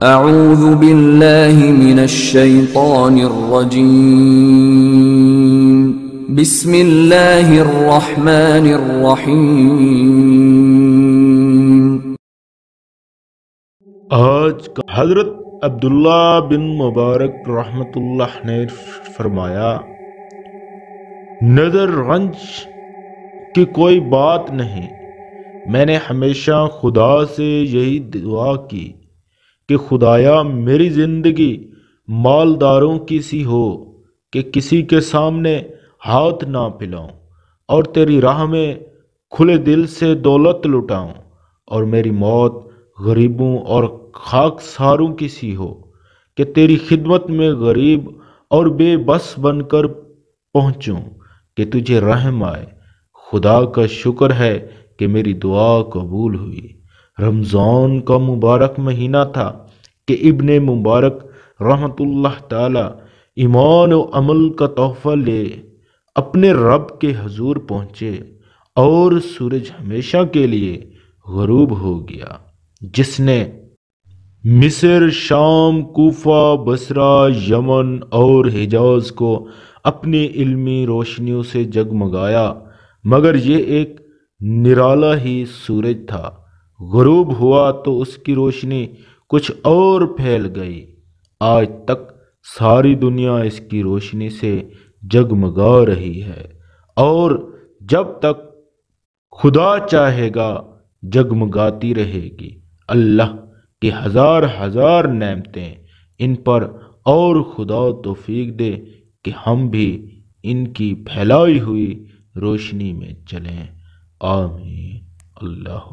اعوذ باللہ من الشیطان الرجیم بسم اللہ الرحمن الرحیم۔ آج کا حضرت عبداللہ بن مبارک رحمت اللہ نے فرمایا، نظر رنج کی کوئی بات نہیں۔ میں نے ہمیشہ خدا سے یہی دعا کی کہ خدایا میری زندگی مالداروں کی سی ہو کہ کسی کے سامنے ہاتھ نہ پھیلاؤں، اور تیری راہ میں کھلے دل سے دولت لٹاؤں، اور میری موت غریبوں اور خاکساروں کی سی ہو کہ تیری خدمت میں غریب اور بے بس بن کر پہنچوں کہ تجھے رحم آئے۔ خدا کا شکر ہے کہ میری دعا قبول ہوئی۔ رمضان کا مبارک مہینہ تھا کہ ابن مبارک رحمت اللہ تعالی ایمان و عمل کا تحفہ لے اپنے رب کے حضور پہنچے، اور سورج ہمیشہ کے لیے غروب ہو گیا، جس نے مصر، شام، کوفہ، بصرہ، یمن اور حجاز کو اپنی علمی روشنیوں سے جگمگایا، مگر یہ ایک نرالا ہی سورج تھا۔ غروب ہوا تو اس کی روشنی کچھ اور پھیل گئی۔ آج تک ساری دنیا اس کی روشنی سے جگمگا رہی ہے، اور جب تک خدا چاہے گا جگمگاتی رہے گی۔ اللہ کی ہزار ہزار نعمتیں ان پر، اور خدا توفیق دے کہ ہم بھی ان کی پھیلائی ہوئی روشنی میں چلیں۔ آمین۔ اللہ